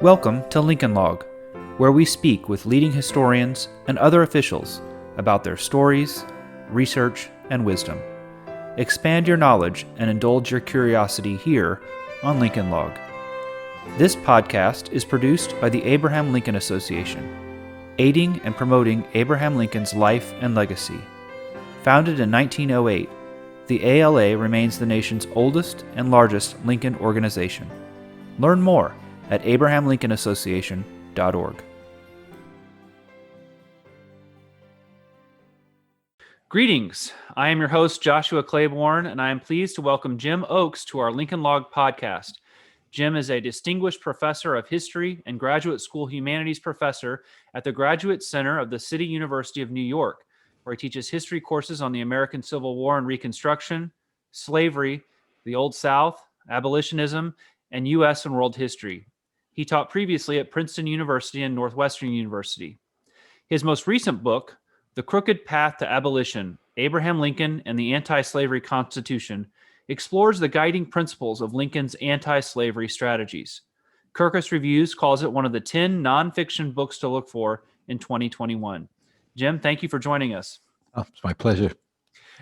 Welcome to Lincoln Log, where we speak with leading historians and other officials about their stories, research, and wisdom. Expand your knowledge and indulge your curiosity here on Lincoln Log. This podcast is produced by the Abraham Lincoln Association, aiding and promoting Abraham Lincoln's life and legacy. Founded in 1908, the ALA remains the nation's oldest and largest Lincoln organization. Learn more at abrahamlincolnassociation.org. Greetings. I am your host, Joshua Claybourn, and I am pleased to welcome Jim Oakes to our Lincoln Log podcast. Jim is a distinguished professor of history and graduate school humanities professor at the Graduate Center of the City University of New York, where he teaches history courses on the American Civil War and Reconstruction, slavery, the Old South, abolitionism, and U.S. and world history. He taught previously at Princeton University and Northwestern University. His most recent book, The Crooked Path to Abolition, Abraham Lincoln and the Antislavery Constitution, explores the guiding principles of Lincoln's anti-slavery strategies. Kirkus Reviews calls it one of the 10 nonfiction books to look for in 2021. Jim, thank you for joining us. Oh, it's my pleasure.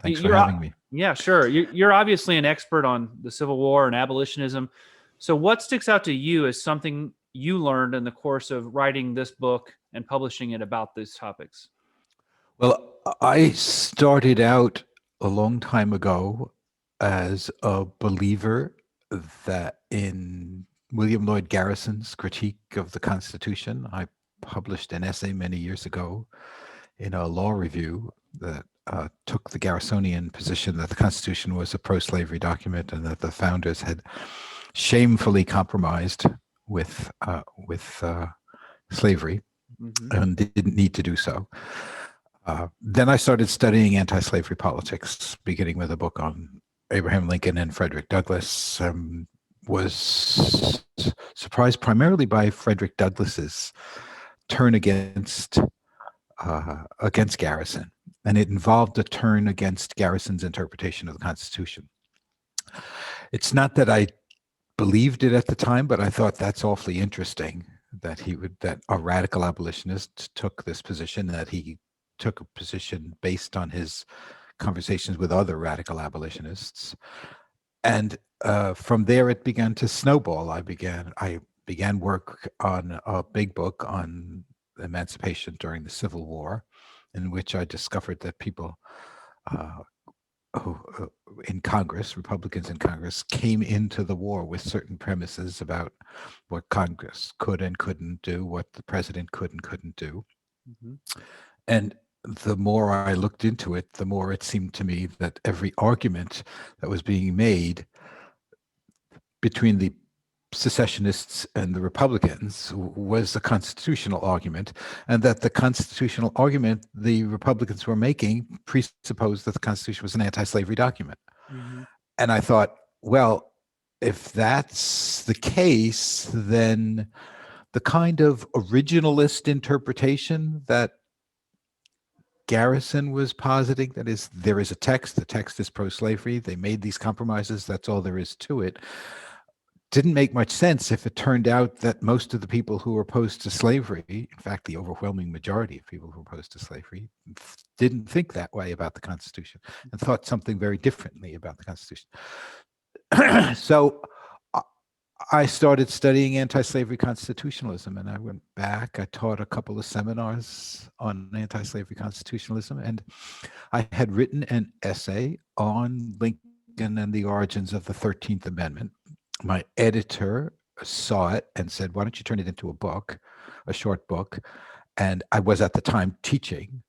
Thanks for having me. Yeah, sure. You're obviously an expert on the Civil War and abolitionism. So what sticks out to you as something you learned in the course of writing this book and publishing it about these topics? Well, I started out a long time ago as a believer that in William Lloyd Garrison's critique of the Constitution, I published an essay many years ago in a law review that took the Garrisonian position that the Constitution was a pro-slavery document and that the founders had shamefully compromised with slavery and didn't need to do so. Then I started studying anti-slavery politics, beginning with a book on Abraham Lincoln and Frederick Douglass. Was surprised primarily by Frederick Douglass's turn against Garrison, and it involved a turn against Garrison's interpretation of the Constitution. It's not that I believed it at the time, but I thought that's awfully interesting that a radical abolitionist took this position, that he took a position based on his conversations with other radical abolitionists. And from there, it began to snowball. I began work on a big book on emancipation during the Civil War, in which I discovered that people in Congress, Republicans in Congress, came into the war with certain premises about what Congress could and couldn't do, what the president could and couldn't do. And the more I looked into it, the more it seemed to me that every argument that was being made between the secessionists and the Republicans was a constitutional argument, and that the constitutional argument the Republicans were making presupposed that the Constitution was an anti-slavery document. And I thought, well, if that's the case, then the kind of originalist interpretation that Garrison was positing, that is, there is a text, the text is pro-slavery, they made these compromises, that's all there is to it, didn't make much sense if it turned out that most of the people who were opposed to slavery, in fact, the overwhelming majority of people who were opposed to slavery, didn't think that way about the Constitution and thought something very differently about the Constitution. So I started studying anti-slavery constitutionalism, and I went back. I taught a couple of seminars on anti-slavery constitutionalism, and I had written an essay on Lincoln and the origins of the 13th Amendment. My editor saw it and said, why don't you turn it into a book, a short book? And I was at the time teaching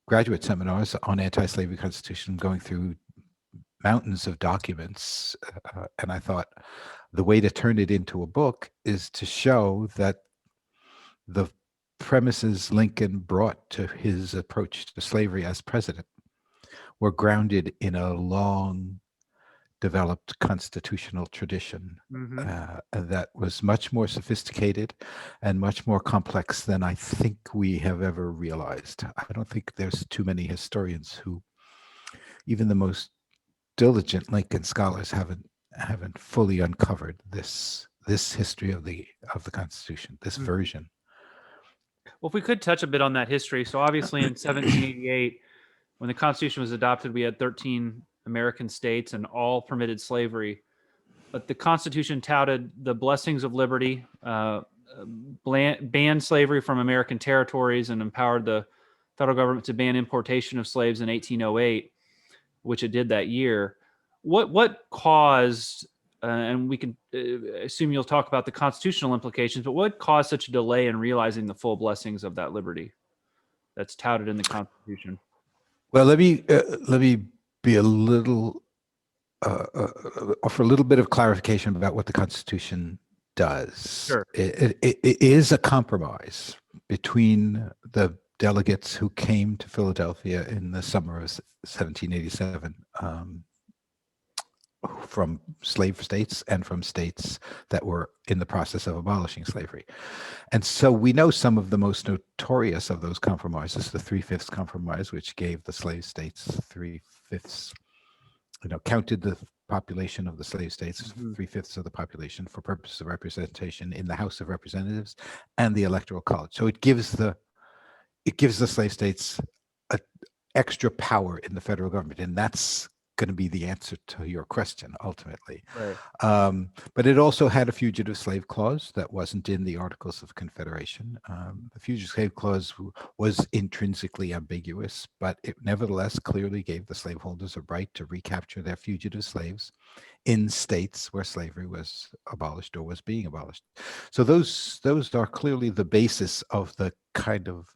graduate seminars on anti-slavery constitution, going through mountains of documents. And I thought the way to turn it into a book is to show that the premises Lincoln brought to his approach to slavery as president were grounded in a long developed constitutional tradition that was much more sophisticated and much more complex than I think we have ever realized. I don't think there's too many historians who, even the most diligent Lincoln scholars, haven't fully uncovered this this history of the Constitution, this version. Well, if we could touch a bit on that history. So obviously in 1788, when the Constitution was adopted, we had 13 American states and all permitted slavery. But the Constitution touted the blessings of liberty, banned slavery from American territories, and empowered the federal government to ban importation of slaves in 1808, which it did that year. What caused, and we can assume you'll talk about the constitutional implications, but what caused such a delay in realizing the full blessings of that liberty that's touted in the Constitution? Well, let me be a little offer a little bit of clarification about what the Constitution does. Sure. It is a compromise between the delegates who came to Philadelphia in the summer of 1787 from slave states and from states that were in the process of abolishing slavery. And so we know some of the most notorious of those compromises, the 3/5 compromise, which gave the slave states 3/5, counted the population of the slave states, 3/5 of the population for purposes of representation in the House of Representatives and the Electoral College. So it gives the slave states extra power in the federal government, and that's going to be the answer to your question ultimately. Right. But it also had a fugitive slave clause that wasn't in the Articles of Confederation. The fugitive slave clause was intrinsically ambiguous, but it nevertheless clearly gave the slaveholders a right to recapture their fugitive slaves in states where slavery was abolished or was being abolished. So those are clearly the basis of the kind of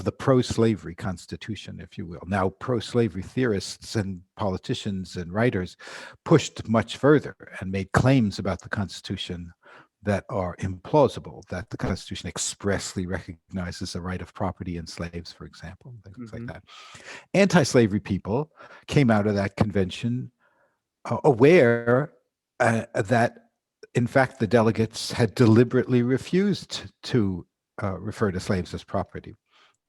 the pro-slavery Constitution, if you will. Now, pro-slavery theorists and politicians and writers pushed much further and made claims about the Constitution that are implausible, that the Constitution expressly recognizes the right of property in slaves, for example, things like that. Anti-slavery people came out of that convention aware that, in fact, the delegates had deliberately refused to refer to slaves as property,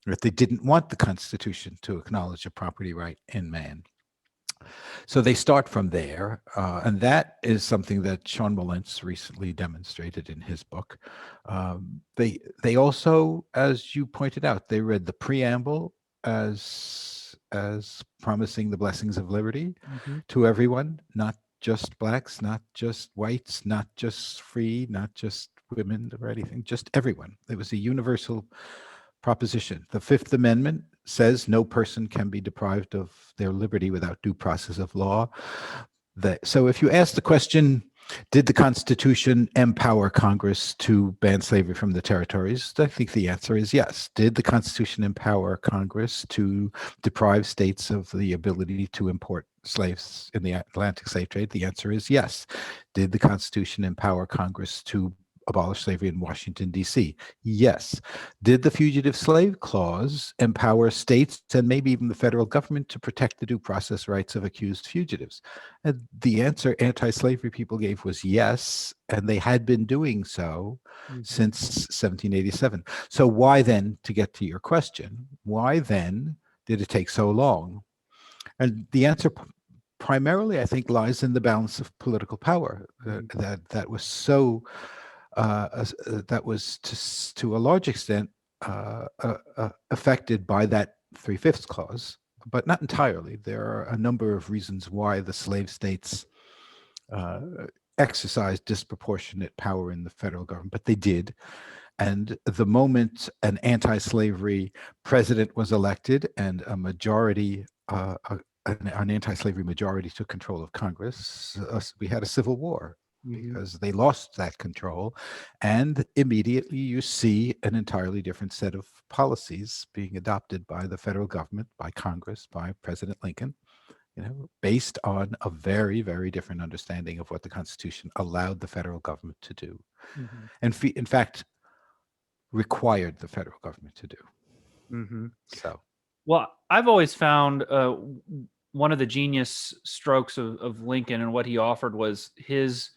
that they didn't want the Constitution to acknowledge a property right in man. So they start from there, and that is something that Sean Mullins recently demonstrated in his book. They also, as you pointed out, they read the preamble as promising the blessings of liberty to everyone, not just blacks, not just whites, not just free, not just women or anything, just everyone. It was a universal proposition. The Fifth Amendment says no person can be deprived of their liberty without due process of law. So if you ask the question, did the Constitution empower Congress to ban slavery from the territories? I think the answer is yes. Did the Constitution empower Congress to deprive states of the ability to import slaves in the Atlantic slave trade? The answer is yes. Did the Constitution empower Congress to abolish slavery in Washington, D.C.? Yes. Did the Fugitive Slave Clause empower states and maybe even the federal government to protect the due process rights of accused fugitives? And the answer anti-slavery people gave was yes, and they had been doing so since 1787. So why then, to get to your question, why then did it take so long? And the answer primarily, I think, lies in the balance of political power that was so that was to a large extent affected by that 3/5 clause, but not entirely. There are a number of reasons why the slave states exercised disproportionate power in the federal government, but they did. And the moment an anti-slavery president was elected and a majority, an anti-slavery majority took control of Congress, we had a civil war. Because they lost that control, and immediately you see an entirely different set of policies being adopted by the federal government, by Congress, by President Lincoln, based on a very, very different understanding of what the Constitution allowed the federal government to do, and in fact required the federal government to do. So, well, I've always found one of the genius strokes of Lincoln and what he offered was his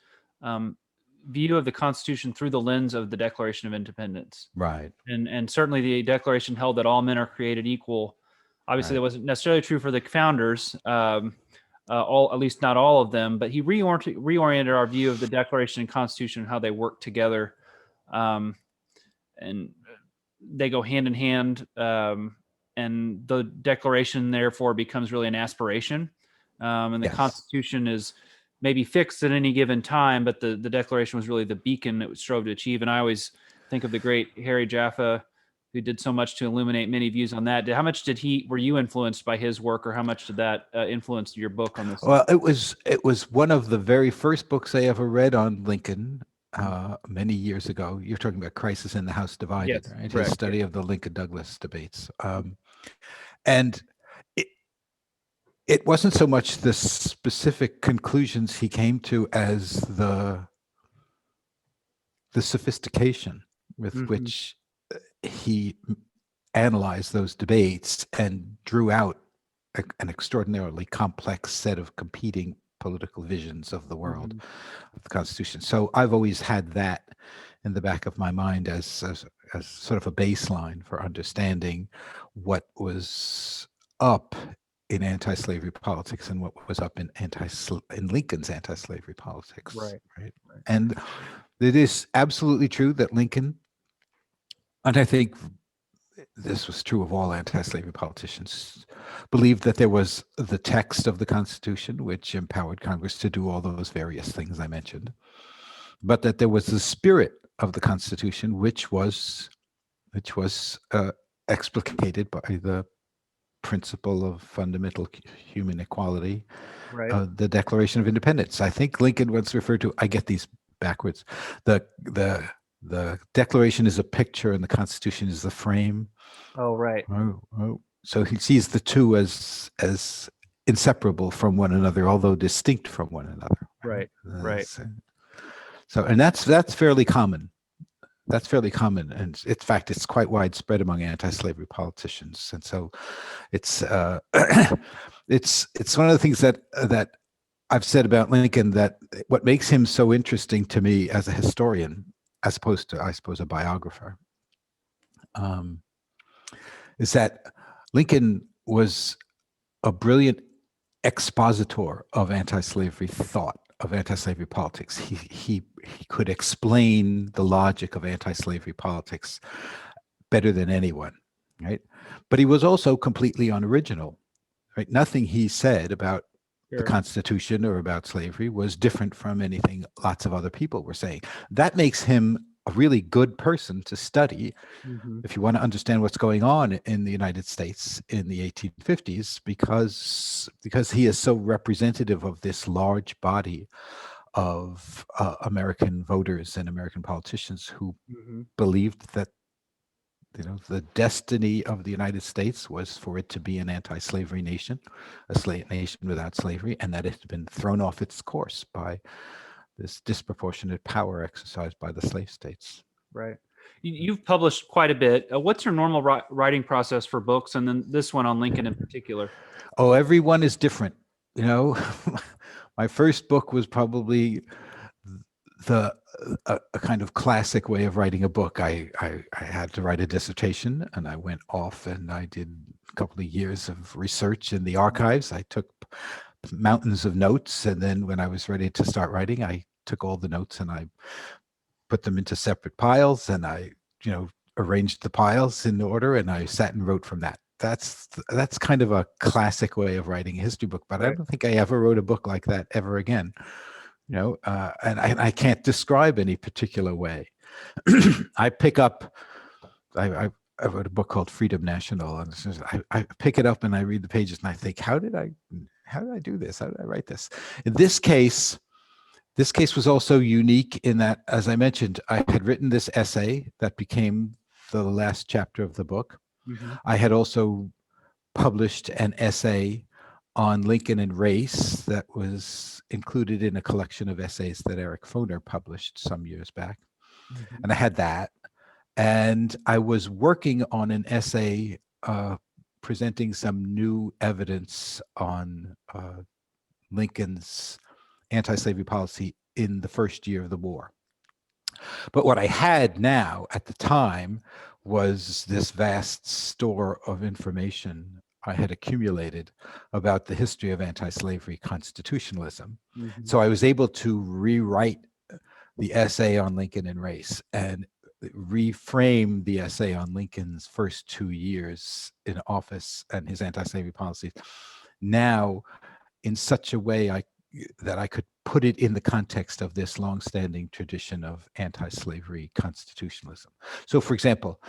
view of the Constitution through the lens of the Declaration of Independence. right. And certainly the Declaration held that all men are created equal. Obviously, Right. that wasn't necessarily true for the founders, at least not all of them, but he reoriented our view of the Declaration and Constitution and how they work together. And they go hand in hand. And the Declaration, therefore, becomes really an aspiration. And the Yes. Constitution is maybe fixed at any given time, but the Declaration was really the beacon it strove to achieve. And I always think of the great Harry Jaffa, who did so much to illuminate many views on that. How much were you influenced by his work, or how much did that influence your book on this? Well, it was one of the very first books I ever read on Lincoln many years ago. You're talking about Crisis in the House Divided, Yes, right? correct, His study of the Lincoln-Douglas debates. And it wasn't so much the specific conclusions he came to as the sophistication with which he analyzed those debates and drew out an extraordinarily complex set of competing political visions of the world, of the Constitution. So I've always had that in the back of my mind as sort of a baseline for understanding what was up in anti-slavery politics and what was up in Lincoln's anti-slavery politics. Right. And it is absolutely true that Lincoln, and I think this was true of all anti-slavery politicians, believed that there was the text of the Constitution, which empowered Congress to do all those various things I mentioned, but that there was the spirit of the Constitution, which was explicated by the principle of fundamental human equality, Right. the Declaration of Independence. I think Lincoln once referred to, I get these backwards, the Declaration is a picture and the Constitution is the frame. Oh, right. So he sees the two as inseparable from one another, although distinct from one another. Right. So, and that's fairly common. That's fairly common, and in fact, it's quite widespread among anti-slavery politicians. And so, it's it's one of the things that I've said about Lincoln, that what makes him so interesting to me as a historian, as opposed to, I suppose, a biographer, is that Lincoln was a brilliant expositor of anti-slavery thought, of anti-slavery politics. He could explain the logic of anti-slavery politics better than anyone, right? But he was also completely unoriginal, right? Nothing he said about the Constitution or about slavery was different from anything lots of other people were saying. That makes him a really good person to study if you want to understand what's going on in the United States in the 1850s, because he is so representative of this large body of American voters and American politicians who believed that the destiny of the United States was for it to be an anti-slavery nation, a slave nation without slavery, and that it had been thrown off its course by this disproportionate power exercised by the slave states. Right. You've published quite a bit. What's your normal writing process for books, and then this one on Lincoln in particular? Oh, everyone is different. My first book was probably a kind of classic way of writing a book. I had to write a dissertation, and I went off and I did a couple of years of research in the archives. I took mountains of notes, and then when I was ready to start writing, I took all the notes and I put them into separate piles, and I arranged the piles in order, and I sat and wrote from that. That's kind of a classic way of writing a history book, but I don't think I ever wrote a book like that ever again. And I can't describe any particular way. I pick up, I wrote a book called Freedom National, and I pick it up and I read the pages and I think, how did I do this? How did I write this? In this case was also unique in that, as I mentioned, I had written this essay that became the last chapter of the book. I had also published an essay on Lincoln and race that was included in a collection of essays that Eric Foner published some years back. And I had that. And I was working on an essay presenting some new evidence on Lincoln's anti-slavery policy in the first year of the war. But what I had now at the time was this vast store of information I had accumulated about the history of anti-slavery constitutionalism. Mhm. So I was able to rewrite the essay on Lincoln and race and reframe the essay on Lincoln's first 2 years in office and his anti-slavery policies now in such a way that I could put it in the context of this longstanding tradition of anti-slavery constitutionalism. So, for example,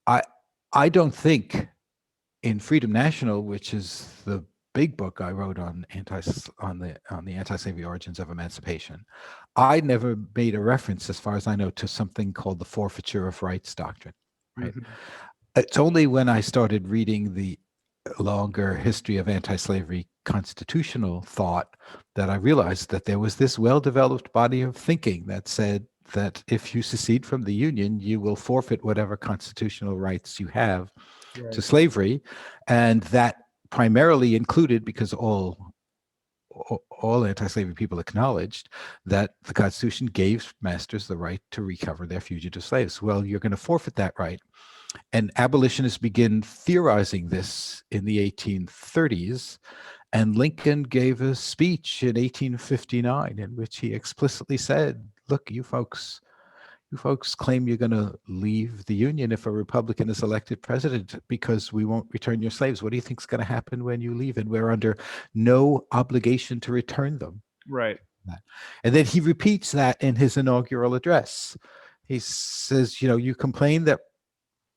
I don't think in Freedom National, which is the big book I wrote on the anti-slavery origins of emancipation, I never made a reference, as far as I know, to something called the forfeiture of rights doctrine. Right? Mhm. It's only when I started reading the longer history of anti-slavery constitutional thought that I realized that there was this well-developed body of thinking that said that if you secede from the Union, you will forfeit whatever constitutional rights you have to Right. slavery, and that primarily included, because all anti-slavery people acknowledged that the Constitution gave masters the right to recover their fugitive slaves. Well, you're going to forfeit that right. And abolitionists begin theorizing this in the 1830s. And Lincoln gave a speech in 1859 in which he explicitly said, look, you folks claim you're going to leave the Union if a Republican is elected president because we won't return your slaves. What do you think is going to happen when you leave? And we're under no obligation to return them. Right. And then he repeats that in his inaugural address. He says, you complain that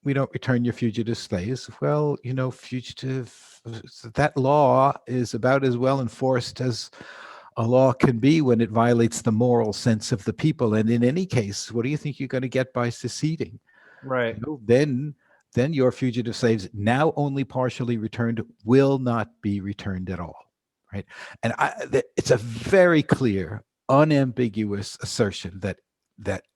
we don't return your fugitive slaves. Well, that law is about as well enforced as a law can be when it violates the moral sense of the people. And in any case, what do you think you're going to get by seceding? Right. Then your fugitive slaves, now only partially returned, will not be returned at all. Right? And it's a very clear, unambiguous assertion that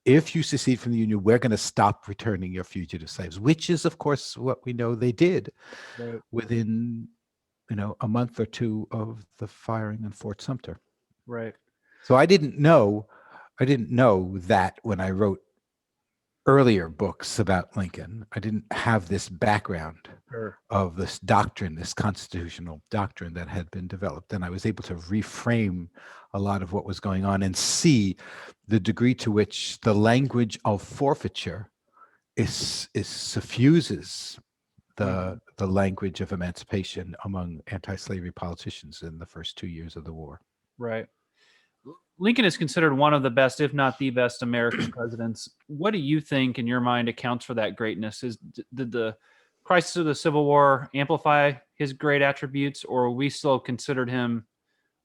if you secede from the Union, we're going to stop returning your fugitive slaves, which is, of course, what we know they did Right. within, a month or two of the firing on Fort Sumter. Right. So I didn't know that when I wrote earlier books about Lincoln. I didn't have this background Sure. of this doctrine, this constitutional doctrine that had been developed. And I was able to reframe a lot of what was going on and see the degree to which the language of forfeiture suffuses the language of emancipation among anti-slavery politicians in the first 2 years of the war. Right. Lincoln is considered one of the best, if not the best, American presidents. What do you think, in your mind, accounts for that greatness? Did the crisis of the Civil War amplify his great attributes, or we still considered him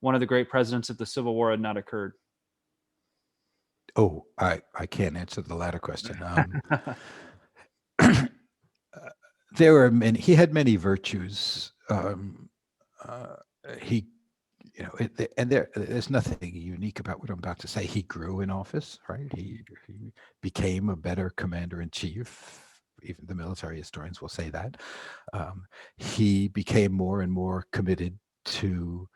one of the great presidents if the Civil War had not occurred? Oh, I can't answer the latter question. There were many. He had many virtues. He, there's nothing unique about what I'm about to say. He grew in office, right? He became a better commander in chief. Even the military historians will say that. He became more and more committed to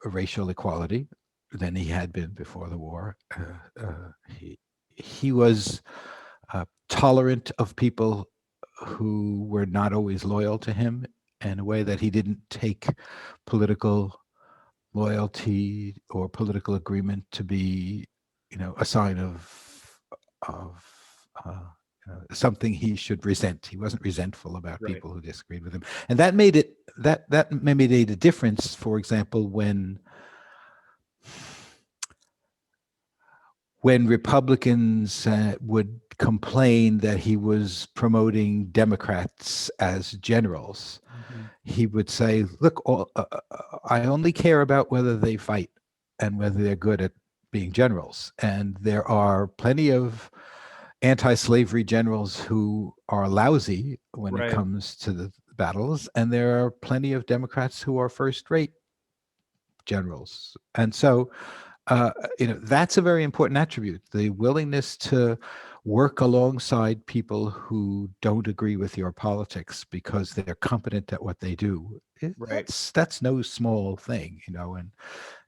racial equality than he had been before the war. He was tolerant of people who were not always loyal to him, in a way that he didn't take political loyalty or political agreement to be, a sign of something he should resent. He wasn't resentful about Right. people who disagreed with him, and that made it that made a difference. For example, when Republicans would complain that he was promoting Democrats as generals, he would say, look, I only care about whether they fight and whether they're good at being generals. And there are plenty of anti-slavery generals who are lousy when Right. it comes to the battles, and there are plenty of Democrats who are first-rate generals. And so that's a very important attribute, the willingness to work alongside people who don't agree with your politics because they're competent at what they do. Right. That's no small thing,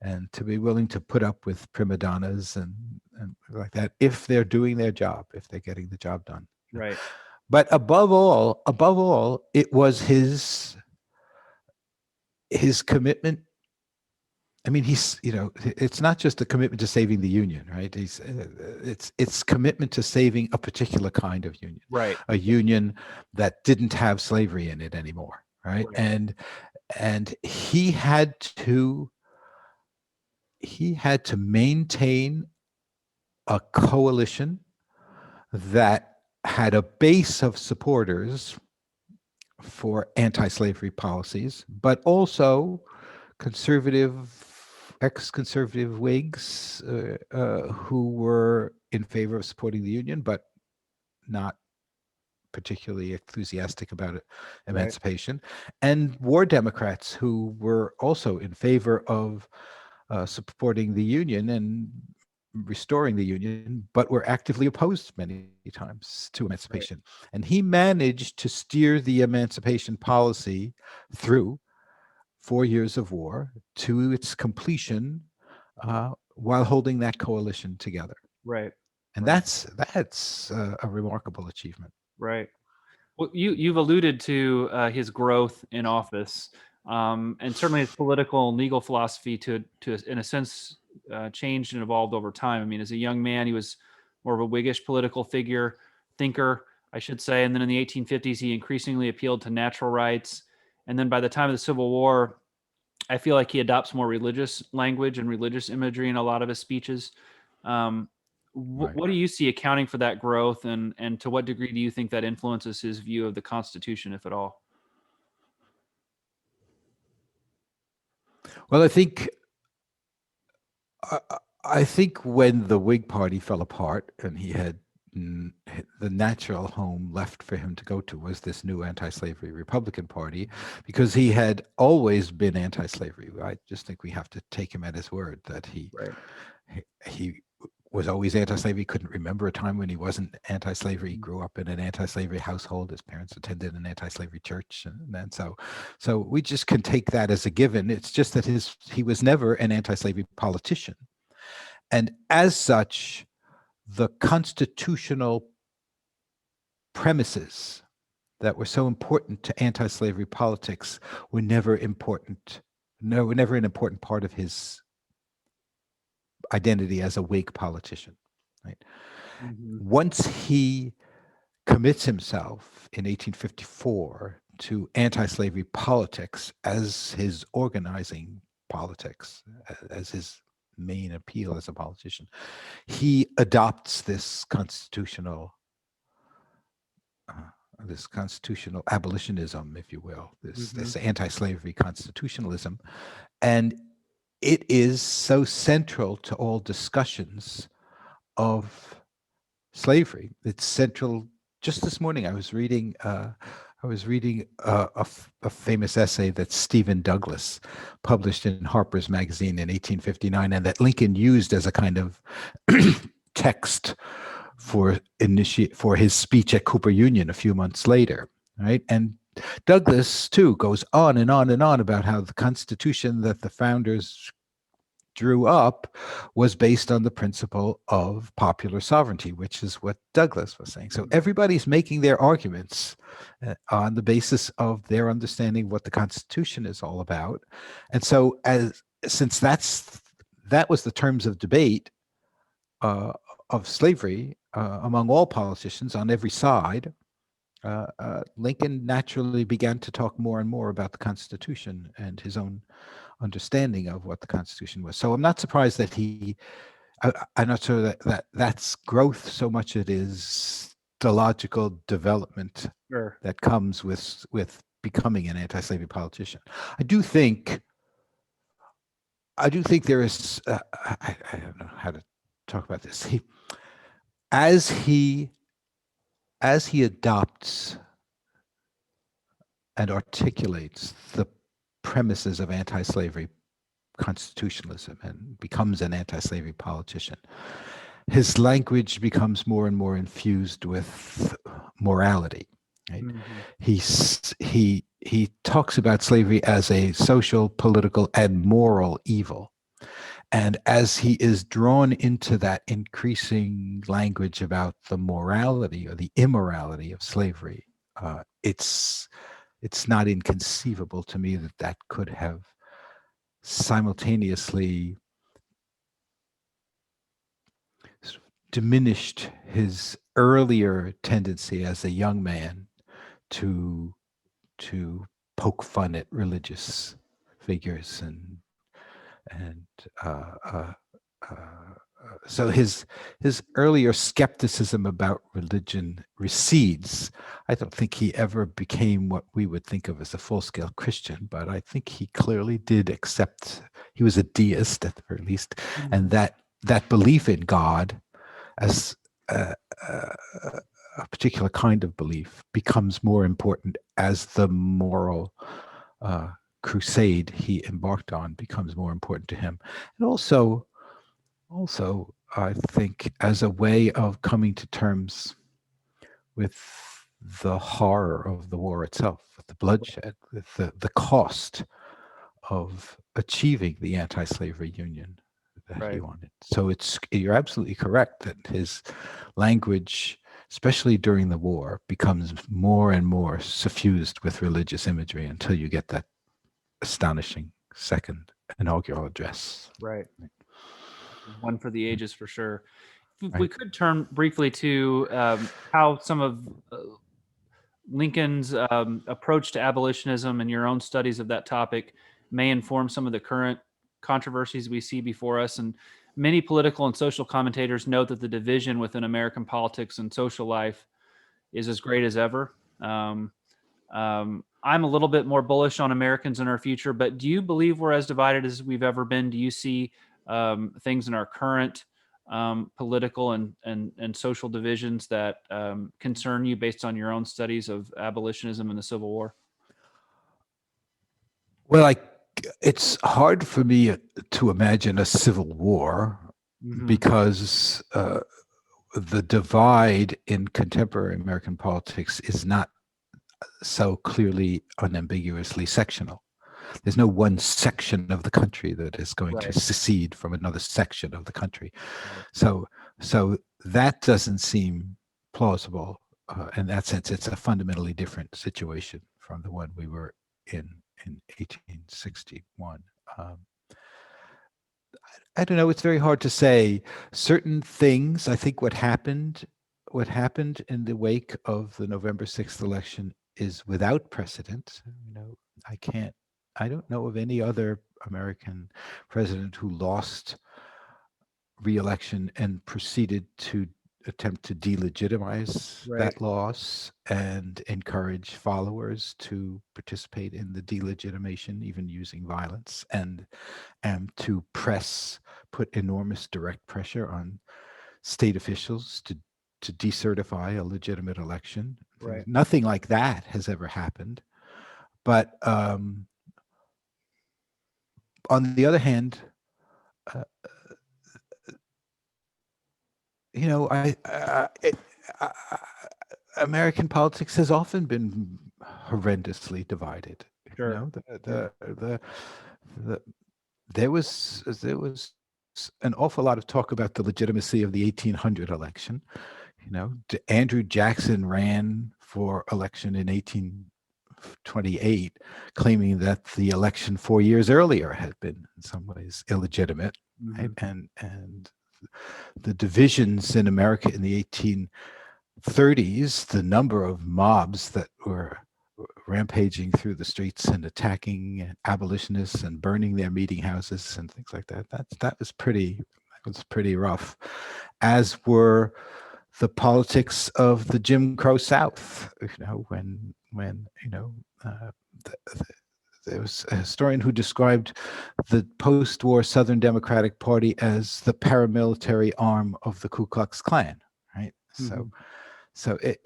and to be willing to put up with prima donnas and like that if they're doing their job, if they're getting the job done. Right. But above all, it was his his commitment, I mean, it's not just a commitment to saving the Union, right? It's commitment to saving a particular kind of union, Right. a union that didn't have slavery in it anymore, right? Right. And he had to maintain a coalition that had a base of supporters for anti-slavery policies, but also ex-conservative Whigs who were in favor of supporting the Union, but not particularly enthusiastic about emancipation, and war Democrats who were also in favor of supporting the Union and restoring the Union, but were actively opposed many times to Right. emancipation. And he managed to steer the emancipation policy through 4 years of war to its completion while holding that coalition together. Right. And Right. that's a remarkable achievement. Right. Well, you've alluded to his growth in office, and certainly his political and legal philosophy to in a sense changed and evolved over time. I mean, as a young man, he was more of a Whiggish political thinker, I should say, and then in the 1850s, he increasingly appealed to natural rights, and then by the time of the Civil War, I feel like he adopts more religious language and religious imagery in a lot of his speeches. Um, Right. what do you see accounting for that growth, and to what degree do you think that influences his view of the Constitution, if at all? Well, I, I think when the Whig Party fell apart and he had the natural home left for him to go to was this new anti-slavery Republican Party, because he had always been anti-slavery. I just think we have to take him at his word that Right. he was always anti-slavery. Couldn't remember a time when he wasn't anti-slavery. He Mhm. grew up in an anti-slavery household. His parents attended an anti-slavery church, and then so we just can take that as a given. It's just that he was never an anti-slavery politician, and as such, the constitutional premises that were so important to anti-slavery politics were never important. No, were never an important part of his identity as a Whig politician. Right. Mhm. Once he commits himself in 1854 to anti-slavery politics as his organizing politics, as his main appeal as a politician, he adopts this constitutional abolitionism, if you will, Mhm. this anti-slavery constitutionalism, and it is so central to all discussions of slavery. It's central. Just this morning, I was reading a famous essay that Stephen Douglas published in Harper's Magazine in 1859, and that Lincoln used as a kind of text for his speech at Cooper Union a few months later, right? And Douglas too goes on and on and on about how the Constitution that the founders drew up was based on the principle of popular sovereignty, which is what Douglas was saying. So everybody's making their arguments on the basis of their understanding of what the Constitution is all about. And so since that was the terms of debate of slavery among all politicians on every side, Lincoln naturally began to talk more and more about the Constitution and his own understanding of what the Constitution was. So I'm not surprised that I'm not sure that's growth so much it is the logical development Sure. that comes with becoming an anti-slavery politician. I do think there is. I don't know how to talk about this. As he adopts and articulates the premises of anti-slavery constitutionalism and becomes an anti-slavery politician, his language becomes more and more infused with morality. Right? Mhm. He talks about slavery as a social, political, and moral evil. And as he is drawn into that increasing language about the morality or the immorality of slavery, it's it's not inconceivable to me that that could have simultaneously sort of diminished his earlier tendency as a young man to poke fun at religious figures and uh, uh, so his earlier skepticism about religion recedes. I don't think he ever became what we would think of as a full-scale Christian, but I think he clearly did accept he was a deist at the very least, and that belief in God as a particular kind of belief becomes more important as the moral crusade he embarked on becomes more important to him, and also I think as a way of coming to terms with the horror of the war itself, with the bloodshed, with the cost of achieving the anti-slavery union that he Right. wanted. So you're absolutely correct that his language, especially during the war, becomes more and more suffused with religious imagery until you get that astonishing second inaugural address. Right. One for the ages, for sure. If we Right. could turn briefly to how some of Lincoln's approach to abolitionism and your own studies of that topic may inform some of the current controversies we see before us. And many political and social commentators note that the division within American politics and social life is as great as ever. I'm a little bit more bullish on Americans and our future, but do you believe we're as divided as we've ever been? Do you see things in our current political and social divisions that concern you based on your own studies of abolitionism and the Civil War? Well, it's hard for me to imagine a civil war because the divide in contemporary American politics is not so clearly unambiguously sectional. There's no one section of the country that is going to secede from another section of the country. So that doesn't seem plausible. In that sense, it's a fundamentally different situation from the one we were in 1861. I don't know. It's very hard to say. Certain things, I think what happened in the wake of the November 6th election is without precedent. I don't know of any other American president who lost re-election and proceeded to attempt to delegitimize that loss and encourage followers to participate in the delegitimation, even using violence, and to put enormous direct pressure on state officials to decertify a legitimate election. Nothing like that has ever happened. But on the other hand, American politics has often been horrendously divided. Sure. There was an awful lot of talk about the legitimacy of the 1800 election. Andrew Jackson ran for election in 1828, claiming that the election 4 years earlier had been in some ways illegitimate, right? And the divisions in America in the 1830s, the number of mobs that were rampaging through the streets and attacking abolitionists and burning their meeting houses and things like that. That was pretty rough, as were the politics of the Jim Crow South. When there was a historian who described the post-war Southern Democratic Party as the paramilitary arm of the Ku Klux Klan, right? So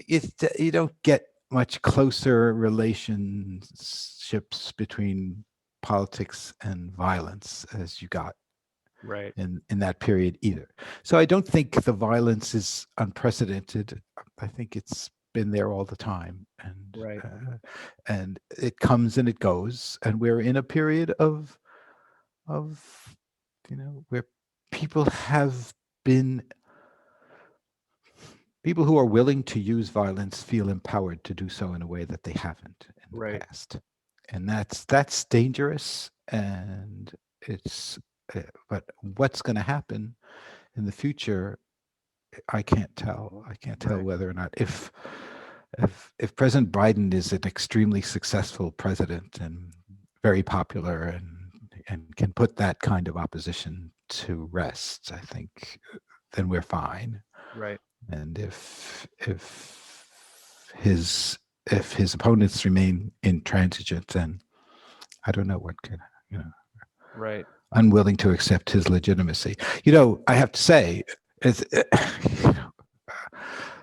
you don't get much closer relationships between politics and violence as you got in that period either. So I don't think the violence is unprecedented. I think it's been there all the time, and it comes and it goes, and we're in a period of where people have been people who are willing to use violence feel empowered to do so in a way that they haven't in the Right. past, and that's dangerous. And it's, but what's going to happen in the future, I can't tell. I can't tell Right. whether or not if President Biden is an extremely successful president and very popular and can put that kind of opposition to rest, I think then we're fine. Right. And if his opponents remain intransigent, then I don't know what can, Right. unwilling to accept his legitimacy. I have to say,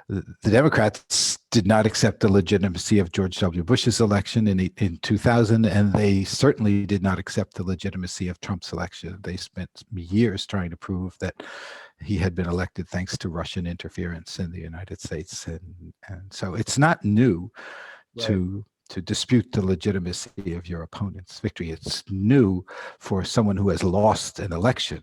the Democrats did not accept the legitimacy of George W. Bush's election in 2000, and they certainly did not accept the legitimacy of Trump's election. They spent years trying to prove that he had been elected thanks to Russian interference in the United States, and so it's not new to dispute the legitimacy of your opponent's victory. It's new for someone who has lost an election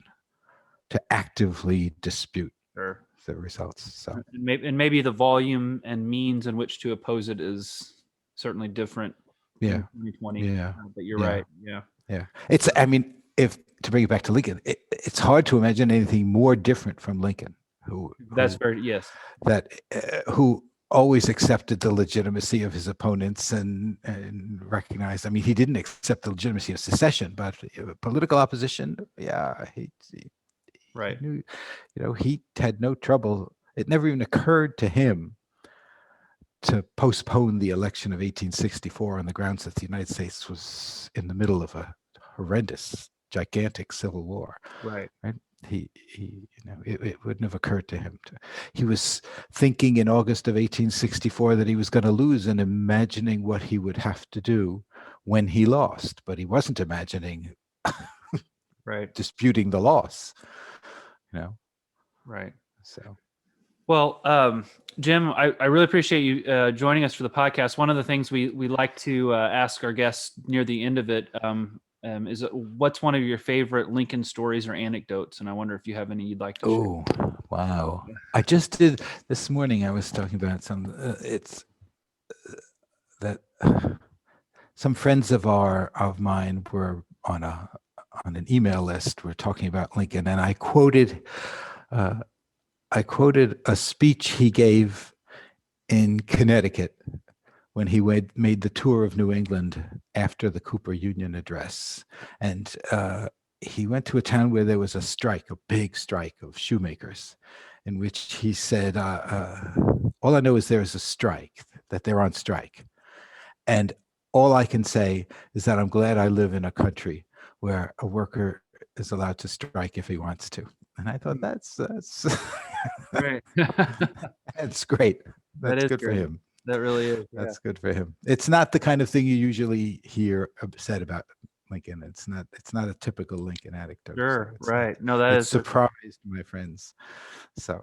to actively dispute Sure. the results. So And maybe the volume and means in which to oppose it is certainly different. Yeah. In 2020. Yeah. But you're Yeah. right. Yeah. Yeah. It's, I mean, if to bring it back to Lincoln, it's hard to imagine anything more different from Lincoln, That's very, yes. who always accepted the legitimacy of his opponents and recognized, I mean, he didn't accept the legitimacy of secession, but political opposition, yeah, he Right. knew, he had no trouble. It never even occurred to him to postpone the election of 1864 on the grounds that the United States was in the middle of a horrendous, gigantic civil war. Right. It wouldn't have occurred to him. He was thinking in August of 1864 that he was going to lose and imagining what he would have to do when he lost, but he wasn't imagining Right. disputing the loss. Right. So. Well, Jim, I really appreciate you joining us for the podcast. One of the things we like to ask our guests near the end of it is what's one of your favorite Lincoln stories or anecdotes? And I wonder if you have any you'd like to share. Oh, wow. I just did this morning. I was talking about it's that some friends of mine were on an email list. We're talking about Lincoln, and I quoted a speech he gave in Connecticut when he made the tour of New England after the Cooper Union address. And he went to a town where there was a big strike of shoemakers, in which he said, all I know is there is a strike, that they're on strike. And all I can say is that I'm glad I live in a country where a worker is allowed to strike if he wants to. And I thought that's Right. that's great. That's That is good great. for him. That really is. That's good for him. It's not the kind of thing you usually hear said about Lincoln. It's not a typical Lincoln anecdote. Sure. So Right. No, that is surprised my friends. So,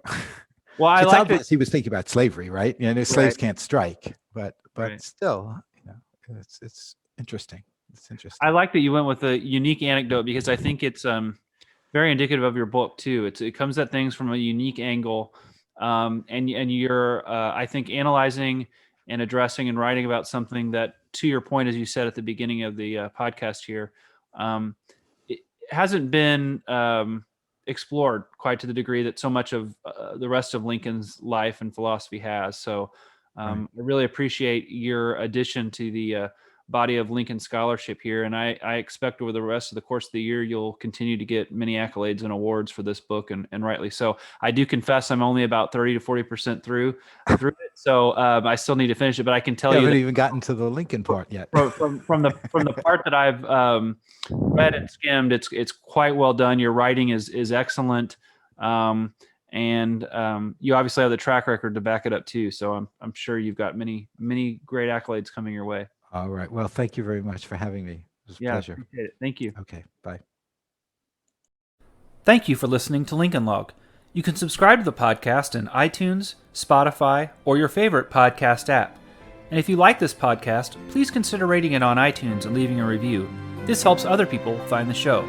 well, I it's like obvious he was thinking about slavery, right? Slaves can't strike, but Right. still, it's interesting. It's interesting. I like that you went with a unique anecdote because I think it's very indicative of your book too. It comes at things from a unique angle, and you're I think analyzing and addressing and writing about something that, to your point, as you said at the beginning of the podcast here, it hasn't been explored quite to the degree that so much of the rest of Lincoln's life and philosophy has. So I really appreciate your addition to the body of Lincoln scholarship here. And I expect over the rest of the course of the year, you'll continue to get many accolades and awards for this book, and rightly so. I do confess I'm only about 30 to 40% through it. So I still need to finish it, but I can tell you haven't even gotten to the Lincoln part yet. from the part that I've read and skimmed, it's quite well done. Your writing is excellent. And you obviously have the track record to back it up too. So I'm sure you've got many great accolades coming your way. All right. Well, thank you very much for having me. It was a pleasure. Appreciate it. Thank you. Okay. Bye. Thank you for listening to Lincoln Log. You can subscribe to the podcast in iTunes, Spotify, or your favorite podcast app. And if you like this podcast, please consider rating it on iTunes and leaving a review. This helps other people find the show.